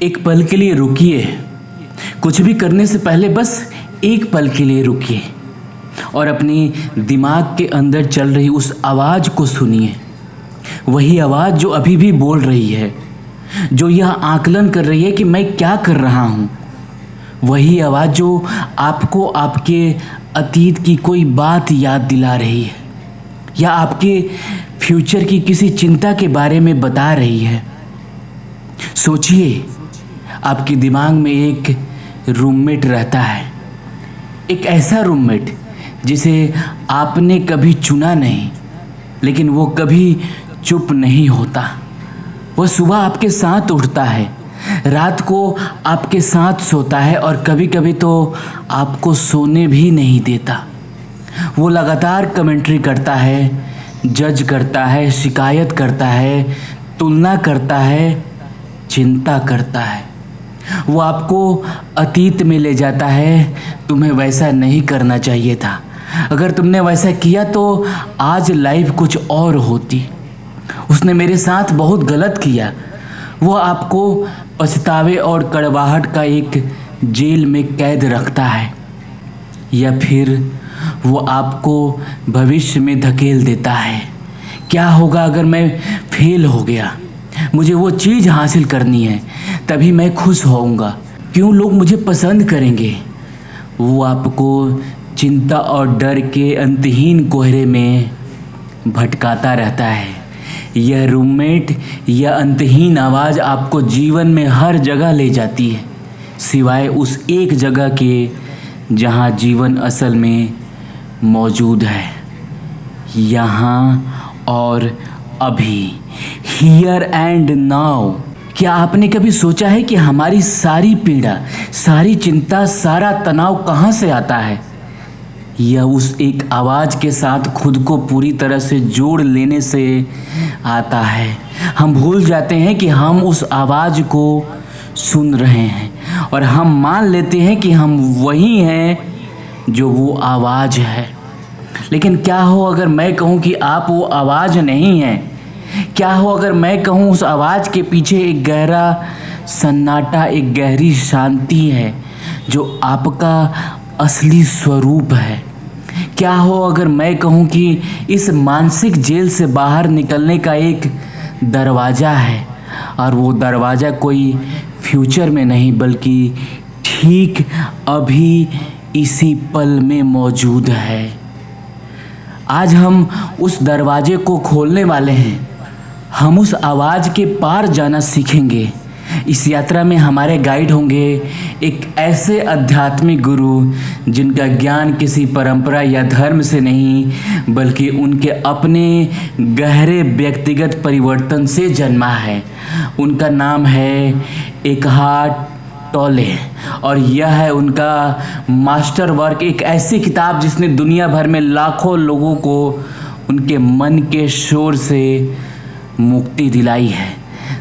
एक पल के लिए रुकिए। कुछ भी करने से पहले बस एक पल के लिए रुकिए और अपनी दिमाग के अंदर चल रही उस आवाज़ को सुनिए। वही आवाज़ जो अभी भी बोल रही है, जो यह आकलन कर रही है कि मैं क्या कर रहा हूँ। वही आवाज़ जो आपको आपके अतीत की कोई बात याद दिला रही है या आपके फ्यूचर की किसी चिंता के बारे में बता रही है। सोचिए, आपके दिमाग में एक रूममेट रहता है, एक ऐसा रूममेट जिसे आपने कभी चुना नहीं, लेकिन वो कभी चुप नहीं होता। वो सुबह आपके साथ उठता है, रात को आपके साथ सोता है और कभी कभी तो आपको सोने भी नहीं देता। वो लगातार कमेंट्री करता है, जज करता है, शिकायत करता है, तुलना करता है, चिंता करता है। वो आपको अतीत में ले जाता है, तुम्हें वैसा नहीं करना चाहिए था, अगर तुमने वैसा किया तो आज लाइफ कुछ और होती, उसने मेरे साथ बहुत गलत किया। वो आपको पछतावे और कड़वाहट का एक जेल में कैद रखता है, या फिर वो आपको भविष्य में धकेल देता है। क्या होगा अगर मैं फेल हो गया? मुझे वो चीज़ हासिल करनी है, तभी मैं खुश होऊंगा। क्यों लोग मुझे पसंद करेंगे? वो आपको चिंता और डर के अंतहीन कोहरे में भटकाता रहता है। यह रूममेट, यह अंतहीन आवाज़ आपको जीवन में हर जगह ले जाती है, सिवाय उस एक जगह के जहाँ जीवन असल में मौजूद है, यहाँ और अभी, हियर एंड नाउ। क्या आपने कभी सोचा है कि हमारी सारी पीड़ा, सारी चिंता, सारा तनाव कहाँ से आता है? यह उस एक आवाज़ के साथ खुद को पूरी तरह से जोड़ लेने से आता है। हम भूल जाते हैं कि हम उस आवाज़ को सुन रहे हैं और हम मान लेते हैं कि हम वही हैं जो वो आवाज़ है। लेकिन क्या हो अगर मैं कहूँ कि आप वो आवाज़ नहीं हैं? क्या हो अगर मैं कहूँ उस आवाज़ के पीछे एक गहरा सन्नाटा, एक गहरी शांति है जो आपका असली स्वरूप है? क्या हो अगर मैं कहूँ कि इस मानसिक जेल से बाहर निकलने का एक दरवाज़ा है, और वो दरवाज़ा कोई फ्यूचर में नहीं बल्कि ठीक अभी इसी पल में मौजूद है। आज हम उस दरवाजे को खोलने वाले हैं। हम उस आवाज़ के पार जाना सीखेंगे। इस यात्रा में हमारे गाइड होंगे एक ऐसे आध्यात्मिक गुरु जिनका ज्ञान किसी परंपरा या धर्म से नहीं बल्कि उनके अपने गहरे व्यक्तिगत परिवर्तन से जन्मा है। उनका नाम है एकहार्ट टोले और यह है उनका मास्टर वर्क, एक ऐसी किताब जिसने दुनिया भर में लाखों लोगों को उनके मन के शोर से मुक्ति दिलाई है।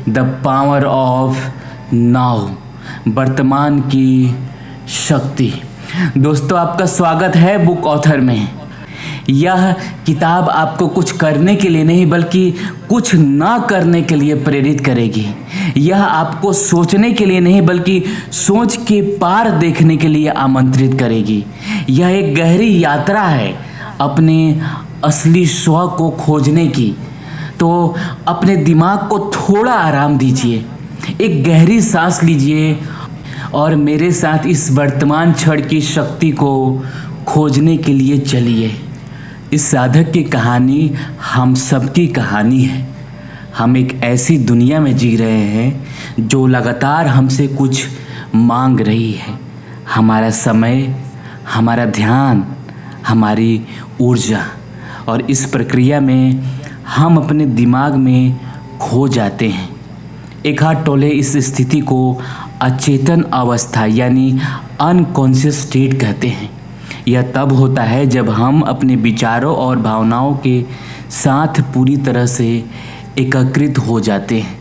द पावर ऑफ नाउ, वर्तमान की शक्ति। दोस्तों, आपका स्वागत है बुक ऑथर में। यह किताब आपको कुछ करने के लिए नहीं बल्कि कुछ ना करने के लिए प्रेरित करेगी। यह आपको सोचने के लिए नहीं बल्कि सोच के पार देखने के लिए आमंत्रित करेगी। यह एक गहरी यात्रा है अपने असली स्व को खोजने की। तो अपने दिमाग को थोड़ा आराम दीजिए, एक गहरी सांस लीजिए और मेरे साथ इस वर्तमान क्षण की शक्ति को खोजने के लिए चलिए। इस साधक की कहानी हम सबकी कहानी है। हम एक ऐसी दुनिया में जी रहे हैं जो लगातार हमसे कुछ मांग रही है। हमारा समय, हमारा ध्यान, हमारी ऊर्जा, और इस प्रक्रिया में हम अपने दिमाग में खो जाते हैं। एकहार्ट टोले इस स्थिति को अचेतन अवस्था यानी अनकॉन्शियस स्टेट कहते हैं। यह तब होता है जब हम अपने विचारों और भावनाओं के साथ पूरी तरह से एकीकृत हो जाते हैं।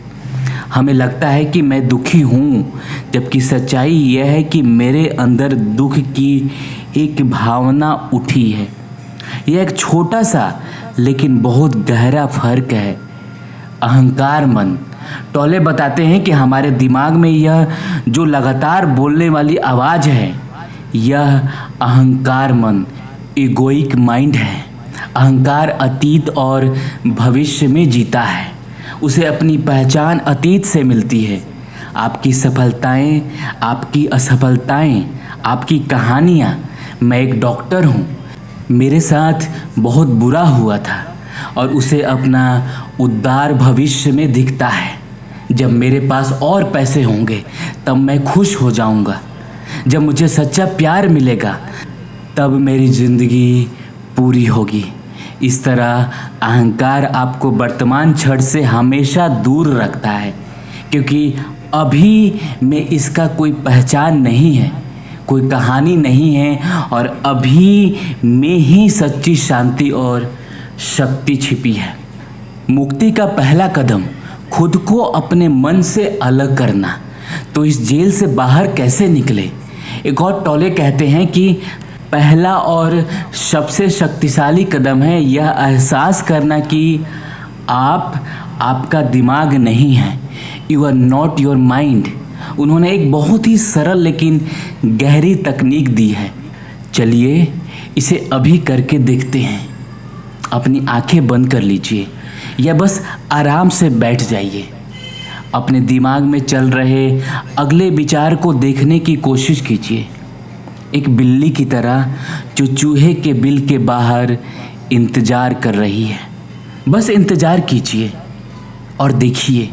हमें लगता है कि मैं दुखी हूँ, जबकि सच्चाई यह है कि मेरे अंदर दुख की एक भावना उठी है। यह एक छोटा सा लेकिन बहुत गहरा फर्क है। अहंकार मन टोले बताते हैं कि हमारे दिमाग में यह जो लगातार बोलने वाली आवाज़ है, यह अहंकार मन, इगोइक माइंड है। अहंकार अतीत और भविष्य में जीता है। उसे अपनी पहचान अतीत से मिलती है। आपकी सफलताएं, आपकी असफलताएं, आपकी कहानियाँ। मैं एक डॉक्टर हूँ, मेरे साथ बहुत बुरा हुआ था और उसे अपना उद्धार भविष्य में दिखता है। जब मेरे पास और पैसे होंगे तब मैं खुश हो जाऊंगा। जब मुझे सच्चा प्यार मिलेगा तब मेरी ज़िंदगी पूरी होगी। इस तरह अहंकार आपको वर्तमान क्षण से हमेशा दूर रखता है, क्योंकि अभी में इसका कोई पहचान नहीं है, कोई कहानी नहीं है और अभी में ही सच्ची शांति और शक्ति छिपी है। मुक्ति का पहला कदम खुद को अपने मन से अलग करना। तो इस जेल से बाहर कैसे निकले? एक और टोले कहते हैं कि पहला और सबसे शक्तिशाली कदम है यह एहसास करना कि आप आपका दिमाग नहीं है। You are not your mind. उन्होंने एक बहुत ही सरल लेकिन गहरी तकनीक दी है। चलिए इसे अभी करके देखते हैं। अपनी आंखें बंद कर लीजिए या बस आराम से बैठ जाइए। अपने दिमाग में चल रहे अगले विचार को देखने की कोशिश कीजिए, एक बिल्ली की तरह जो चूहे के बिल के बाहर इंतज़ार कर रही है। बस इंतज़ार कीजिए और देखिए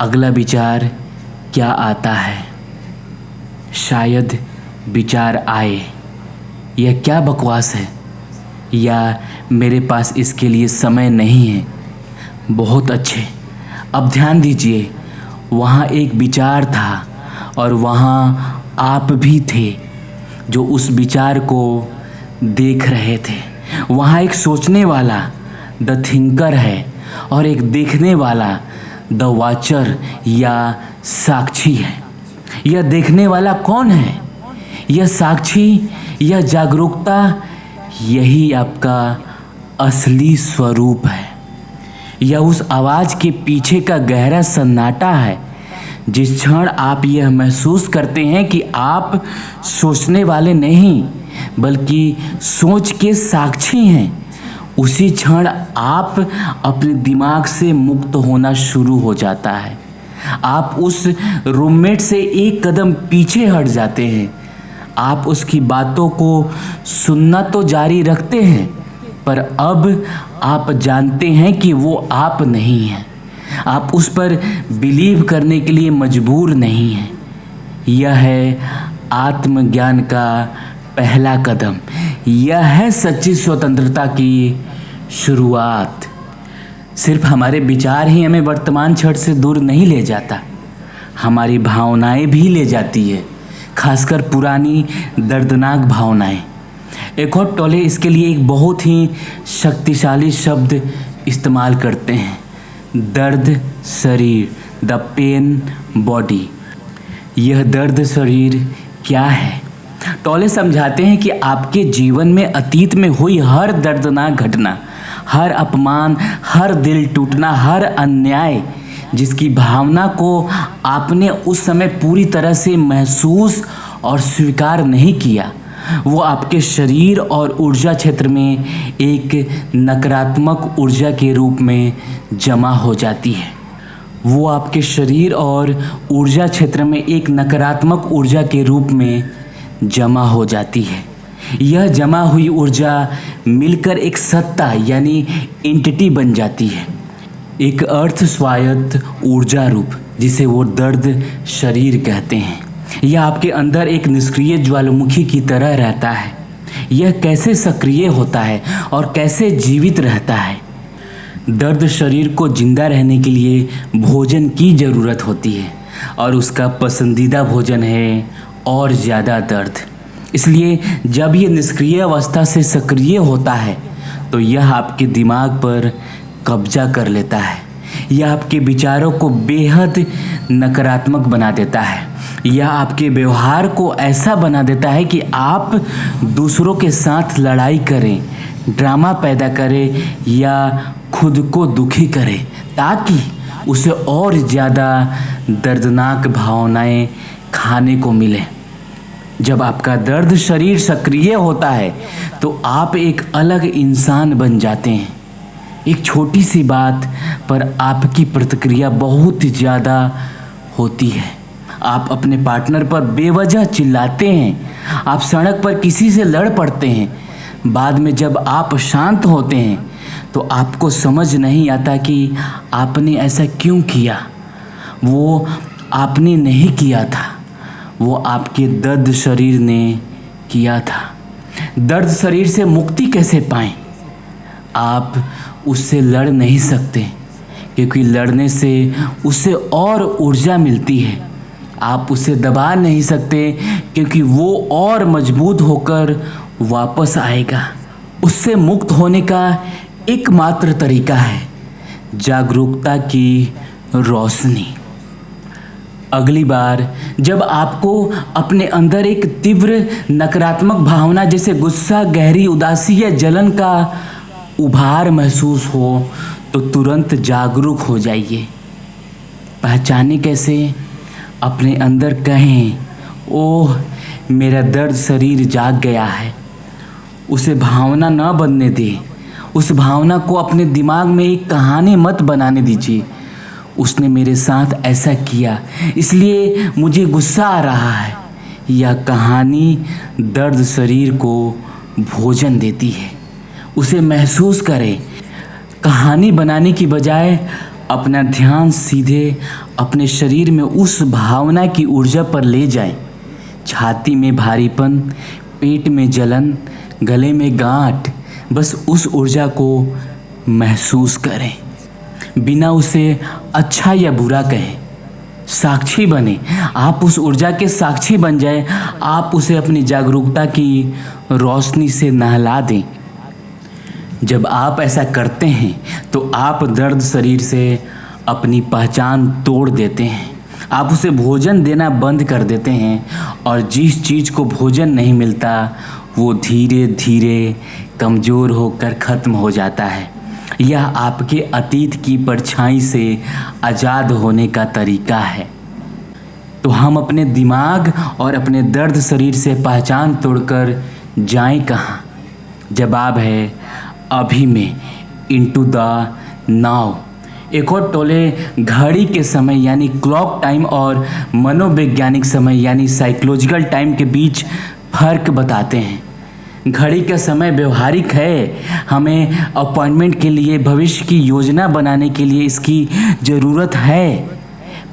अगला विचार क्या आता है। शायद विचार आए, यह क्या बकवास है, या मेरे पास इसके लिए समय नहीं है। बहुत अच्छे, अब ध्यान दीजिए। वहाँ एक विचार था और वहाँ आप भी थे जो उस विचार को देख रहे थे। वहाँ एक सोचने वाला द थिंकर है और एक देखने वाला द वाचर या साक्षी है। यह देखने वाला कौन है? यह साक्षी, यह जागरूकता, यही आपका असली स्वरूप है। यह उस आवाज़ के पीछे का गहरा सन्नाटा है। जिस क्षण आप यह महसूस करते हैं कि आप सोचने वाले नहीं बल्कि सोच के साक्षी हैं, उसी क्षण आप अपने दिमाग से मुक्त होना शुरू हो जाता है। आप उस रूममेट से एक कदम पीछे हट जाते हैं। आप उसकी बातों को सुनना तो जारी रखते हैं, पर अब आप जानते हैं कि वो आप नहीं हैं। आप उस पर बिलीव करने के लिए मजबूर नहीं हैं। यह है आत्मज्ञान का पहला कदम। यह है सच्ची स्वतंत्रता की शुरुआत। सिर्फ हमारे विचार ही हमें वर्तमान क्षण से दूर नहीं ले जाता, हमारी भावनाएं भी ले जाती है, खासकर पुरानी दर्दनाक भावनाएं। एक और टोले इसके लिए एक बहुत ही शक्तिशाली शब्द इस्तेमाल करते हैं, दर्द शरीर, द पेन बॉडी। यह दर्द शरीर क्या है? टोले समझाते हैं कि आपके जीवन में अतीत में हुई हर दर्दनाक घटना, हर अपमान, हर दिल टूटना, हर अन्याय, जिसकी भावना को आपने उस समय पूरी तरह से महसूस और स्वीकार नहीं किया, वो आपके शरीर और ऊर्जा क्षेत्र में एक नकारात्मक ऊर्जा के रूप में जमा हो जाती है। वो आपके शरीर और ऊर्जा क्षेत्र में एक नकारात्मक ऊर्जा के रूप में जमा हो जाती है। यह जमा हुई ऊर्जा मिलकर एक सत्ता यानी एंटिटी बन जाती है, एक अर्थ स्वायत्त ऊर्जा रूप, जिसे वो दर्द शरीर कहते हैं। यह आपके अंदर एक निष्क्रिय ज्वालामुखी की तरह रहता है। यह कैसे सक्रिय होता है और कैसे जीवित रहता है? दर्द शरीर को जिंदा रहने के लिए भोजन की ज़रूरत होती है और उसका पसंदीदा भोजन है और ज़्यादा दर्द। इसलिए जब ये निष्क्रिय अवस्था से सक्रिय होता है तो यह आपके दिमाग पर कब्जा कर लेता है। यह आपके विचारों को बेहद नकारात्मक बना देता है। यह आपके व्यवहार को ऐसा बना देता है कि आप दूसरों के साथ लड़ाई करें, ड्रामा पैदा करें या खुद को दुखी करें, ताकि उसे और ज़्यादा दर्दनाक भावनाएं खाने को मिले। जब आपका दर्द शरीर सक्रिय होता है तो आप एक अलग इंसान बन जाते हैं। एक छोटी सी बात पर आपकी प्रतिक्रिया बहुत ज़्यादा होती है। आप अपने पार्टनर पर बेवजह चिल्लाते हैं, आप सड़क पर किसी से लड़ पड़ते हैं। बाद में जब आप शांत होते हैं तो आपको समझ नहीं आता कि आपने ऐसा क्यों किया। वो आपने नहीं किया था, वो आपके दर्द शरीर ने किया था। दर्द शरीर से मुक्ति कैसे पाएं? आप उससे लड़ नहीं सकते क्योंकि लड़ने से उससे और ऊर्जा मिलती है। आप उसे दबा नहीं सकते क्योंकि वो और मजबूत होकर वापस आएगा। उससे मुक्त होने का एकमात्र तरीका है जागरूकता की रोशनी। अगली बार जब आपको अपने अंदर एक तीव्र नकारात्मक भावना जैसे गुस्सा, गहरी उदासी या जलन का उभार महसूस हो तो तुरंत जागरूक हो जाइए। पहचाने कैसे? अपने अंदर कहें, ओह मेरा दर्द शरीर जाग गया है। उसे भावना न बनने दे। उस भावना को अपने दिमाग में एक कहानी मत बनाने दीजिए। उसने मेरे साथ ऐसा किया इसलिए मुझे गुस्सा आ रहा है। यह कहानी दर्द शरीर को भोजन देती है। उसे महसूस करें। कहानी बनाने की बजाय अपना ध्यान सीधे अपने शरीर में उस भावना की ऊर्जा पर ले जाएं। छाती में भारीपन, पेट में जलन, गले में गांठ, बस उस ऊर्जा को महसूस करें बिना उसे अच्छा या बुरा कहें। साक्षी बने। आप उस ऊर्जा के साक्षी बन जाए। आप उसे अपनी जागरूकता की रोशनी से नहला दें। जब आप ऐसा करते हैं तो आप दर्द शरीर से अपनी पहचान तोड़ देते हैं। आप उसे भोजन देना बंद कर देते हैं और जिस चीज़ को भोजन नहीं मिलता वो धीरे धीरे कमज़ोर होकर ख़त्म हो जाता है। यह आपके अतीत की परछाई से आज़ाद होने का तरीका है। तो हम अपने दिमाग और अपने दर्द शरीर से पहचान तोड़कर जाएं कहाँ? जवाब है अभी में, इनटू द नाउ। एक और टोले घड़ी के समय यानी क्लॉक टाइम और मनोवैज्ञानिक समय यानी साइकोलॉजिकल टाइम के बीच फ़र्क बताते हैं। घड़ी का समय व्यवहारिक है। हमें अपॉइंटमेंट के लिए, भविष्य की योजना बनाने के लिए इसकी ज़रूरत है।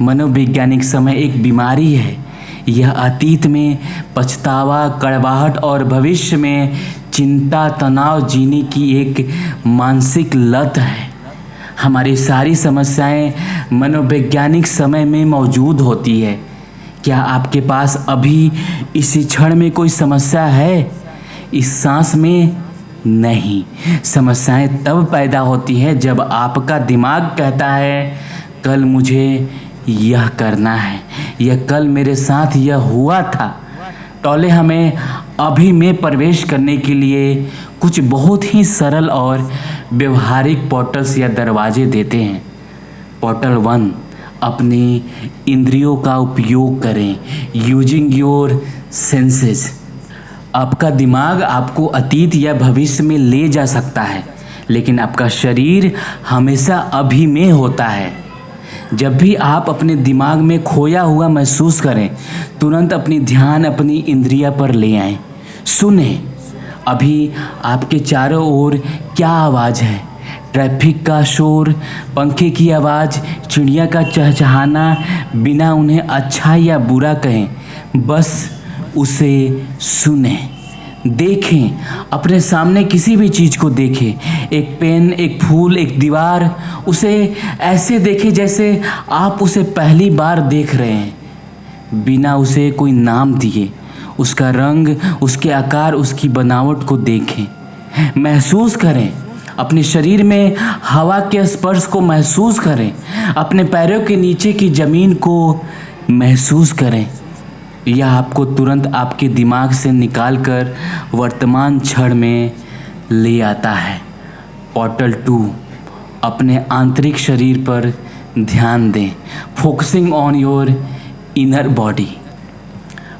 मनोवैज्ञानिक समय एक बीमारी है। यह अतीत में पछतावा, कड़वाहट और भविष्य में चिंता, तनाव जीने की एक मानसिक लत है। हमारी सारी समस्याएं मनोवैज्ञानिक समय में मौजूद होती है। क्या आपके पास अभी इसी क्षण में कोई समस्या है? इस सांस में नहीं। समस्याएं तब पैदा होती हैं जब आपका दिमाग कहता है कल मुझे यह करना है, यह कल मेरे साथ यह हुआ था। टोले हमें अभी में प्रवेश करने के लिए कुछ बहुत ही सरल और व्यवहारिक पोर्टल्स या दरवाजे देते हैं। पोर्टल 1, अपनी इंद्रियों का उपयोग करें। Using your senses. आपका दिमाग आपको अतीत या भविष्य में ले जा सकता है, लेकिन आपका शरीर हमेशा अभी में होता है। जब भी आप अपने दिमाग में खोया हुआ महसूस करें, तुरंत अपनी ध्यान अपनी इंद्रिया पर ले आएं। सुने, अभी आपके चारों ओर क्या आवाज़ है? ट्रैफिक का शोर, पंखे की आवाज़, चिड़िया का चहचहाना, बिना उन्हें अच्छा या बुरा कहें, बस उसे सुने। देखें, अपने सामने किसी भी चीज़ को देखें। एक पेन, एक फूल, एक दीवार, उसे ऐसे देखें जैसे आप उसे पहली बार देख रहे हैं, बिना उसे कोई नाम दिए। उसका रंग, उसके आकार, उसकी बनावट को देखें। महसूस करें। अपने शरीर में हवा के स्पर्श को महसूस करें। अपने पैरों के नीचे की ज़मीन को महसूस करें। यह आपको तुरंत आपके दिमाग से निकालकर वर्तमान क्षण में ले आता है। पोर्टल 2, अपने आंतरिक शरीर पर ध्यान दें, focusing on your inner body.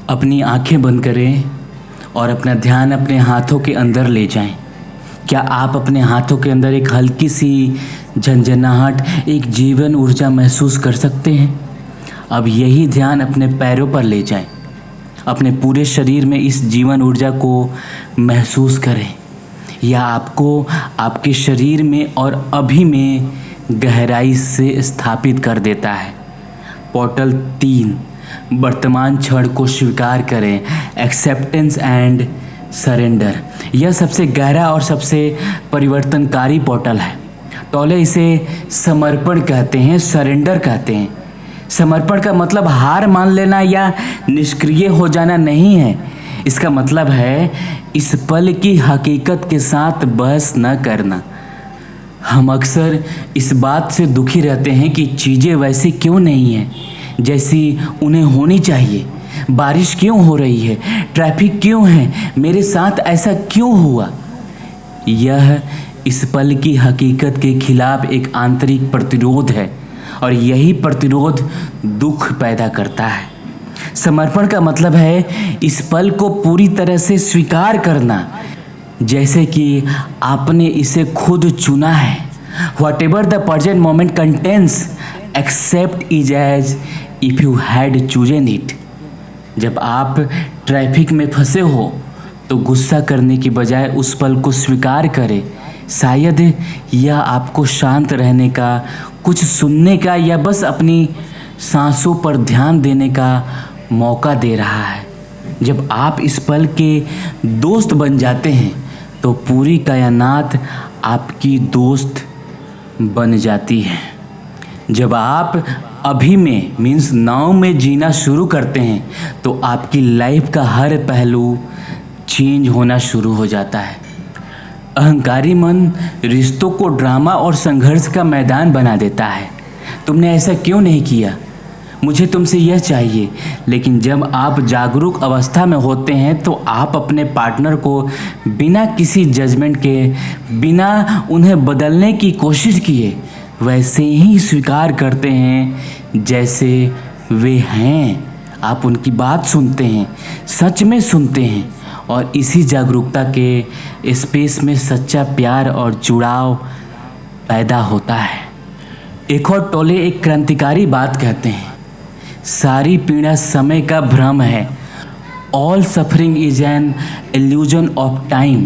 अपनी आंखें बंद करें और अपना ध्यान अपने हाथों के अंदर ले जाएं। क्या आप अपने हाथों के अंदर एक हल्की सी झंझनाहट, एक जीवन ऊर्जा महसूस कर सकते हैं? अब यही ध्यान अपने पैरों पर ले जाएं। अपने पूरे शरीर में इस जीवन ऊर्जा को महसूस करें। यह आपको आपके शरीर में और अभी में गहराई से स्थापित कर देता है। पोर्टल 3, वर्तमान क्षण को स्वीकार करें, एक्सेप्टेंस एंड सरेंडर। यह सबसे गहरा और सबसे परिवर्तनकारी पोर्टल है। टोले इसे समर्पण कहते हैं, सरेंडर कहते हैं। समर्पण का मतलब हार मान लेना या निष्क्रिय हो जाना नहीं है। इसका मतलब है इस पल की हकीकत के साथ बहस न करना। हम अक्सर इस बात से दुखी रहते हैं कि चीज़ें वैसी क्यों नहीं हैं जैसी उन्हें होनी चाहिए। बारिश क्यों हो रही है, ट्रैफिक क्यों है, मेरे साथ ऐसा क्यों हुआ। यह इस पल की हकीकत के खिलाफ एक आंतरिक प्रतिरोध है और यही प्रतिरोध दुख पैदा करता है। समर्पण का मतलब है इस पल को पूरी तरह से स्वीकार करना, जैसे कि आपने इसे खुद चुना है। Whatever the present moment contains, accept it as if you had chosen it। जब आप ट्रैफिक में फंसे हो तो गुस्सा करने की बजाय उस पल को स्वीकार करें। शायद यह आपको शांत रहने का, कुछ सुनने का या बस अपनी सांसों पर ध्यान देने का मौका दे रहा है। जब आप इस पल के दोस्त बन जाते हैं तो पूरी कायनात आपकी दोस्त बन जाती है। जब आप अभी में मीन्स नाउ में जीना शुरू करते हैं तो आपकी लाइफ का हर पहलू चेंज होना शुरू हो जाता है। अहंकारी मन रिश्तों को ड्रामा और संघर्ष का मैदान बना देता है। तुमने ऐसा क्यों नहीं किया, मुझे तुमसे यह चाहिए। लेकिन जब आप जागरूक अवस्था में होते हैं तो आप अपने पार्टनर को बिना किसी जजमेंट के, बिना उन्हें बदलने की कोशिश किए वैसे ही स्वीकार करते हैं जैसे वे हैं। आप उनकी बात सुनते हैं, सच में सुनते हैं और इसी जागरूकता के स्पेस में सच्चा प्यार और जुड़ाव पैदा होता है। एक और टोले एक क्रांतिकारी बात कहते हैं, सारी पीड़ा समय का भ्रम है। All suffering is an illusion of time.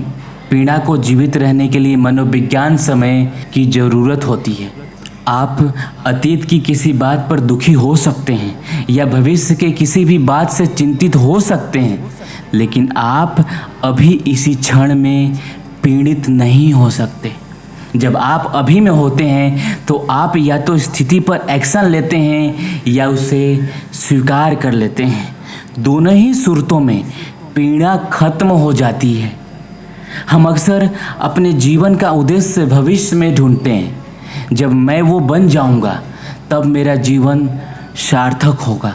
पीड़ा को जीवित रहने के लिए मनोविज्ञान समय की ज़रूरत होती है। आप अतीत की किसी बात पर दुखी हो सकते हैं या भविष्य के किसी भी बात से चिंतित हो सकते हैं, लेकिन आप अभी इसी क्षण में पीड़ित नहीं हो सकते। जब आप अभी में होते हैं तो आप या तो स्थिति पर एक्शन लेते हैं या उसे स्वीकार कर लेते हैं। दोनों ही सूरतों में पीड़ा खत्म हो जाती है। हम अक्सर अपने जीवन का उद्देश्य भविष्य में ढूंढते हैं। जब मैं वो बन जाऊंगा तब मेरा जीवन सार्थक होगा।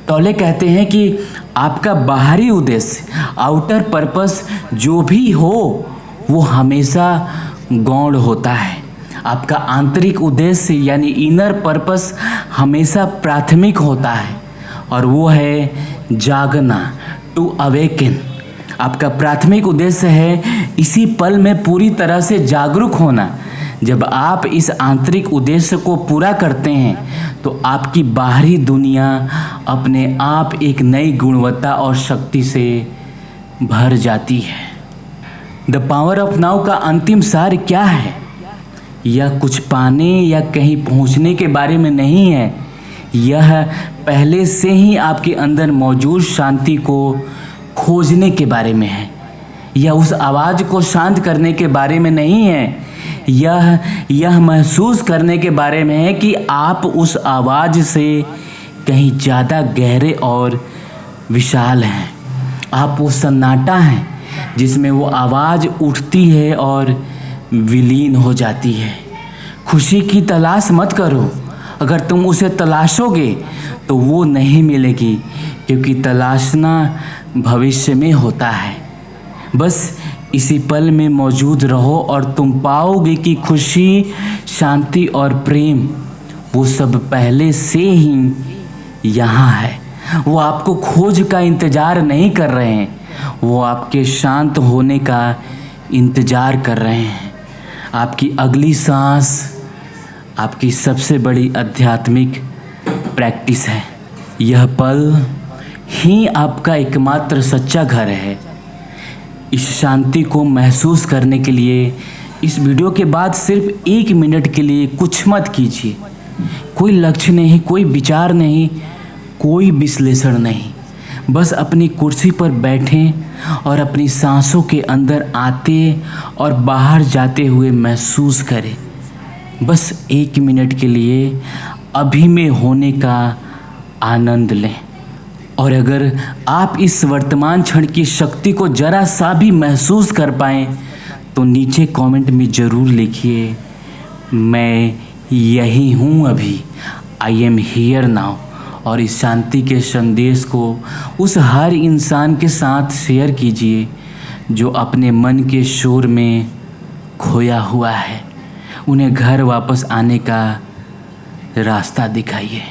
टोले कहते हैं कि आपका बाहरी उद्देश्य, आउटर पर्पस जो भी हो वो हमेशा गौण होता है। आपका आंतरिक उद्देश्य यानी इनर पर्पस हमेशा प्राथमिक होता है और वो है जागना, टू अवेकन। आपका प्राथमिक उद्देश्य है इसी पल में पूरी तरह से जागरूक होना। जब आप इस आंतरिक उद्देश्य को पूरा करते हैं तो आपकी बाहरी दुनिया अपने आप एक नई गुणवत्ता और शक्ति से भर जाती है। द पावर ऑफ नाउ का अंतिम सार क्या है? यह कुछ पाने या कहीं पहुंचने के बारे में नहीं है। यह पहले से ही आपके अंदर मौजूद शांति को खोजने के बारे में है। यह उस आवाज़ को शांत करने के बारे में नहीं है। यह महसूस करने के बारे में है कि आप उस आवाज़ से कहीं ज़्यादा गहरे और विशाल हैं। आप वो सन्नाटा हैं जिसमें वो आवाज़ उठती है और विलीन हो जाती है। खुशी की तलाश मत करो। अगर तुम उसे तलाशोगे तो वो नहीं मिलेगी, क्योंकि तलाशना भविष्य में होता है। बस इसी पल में मौजूद रहो और तुम पाओगे कि खुशी, शांति और प्रेम वो सब पहले से ही यहाँ है। वो आपको खोज का इंतज़ार नहीं कर रहे हैं, वो आपके शांत होने का इंतज़ार कर रहे हैं। आपकी अगली सांस आपकी सबसे बड़ी आध्यात्मिक प्रैक्टिस है। यह पल ही आपका एकमात्र सच्चा घर है। इस शांति को महसूस करने के लिए इस वीडियो के बाद सिर्फ 1 मिनट के लिए कुछ मत कीजिए। कोई लक्ष्य नहीं, कोई विचार नहीं, कोई विश्लेषण नहीं। बस अपनी कुर्सी पर बैठें और अपनी सांसों के अंदर आते और बाहर जाते हुए महसूस करें। बस 1 मिनट के लिए अभी में होने का आनंद लें। और अगर आप इस वर्तमान क्षण की शक्ति को जरा सा भी महसूस कर पाएँ तो नीचे कमेंट में ज़रूर लिखिए, मैं यही हूँ अभी, आई एम हियर नाउ। और इस शांति के संदेश को उस हर इंसान के साथ शेयर कीजिए जो अपने मन के शोर में खोया हुआ है। उन्हें घर वापस आने का रास्ता दिखाइए।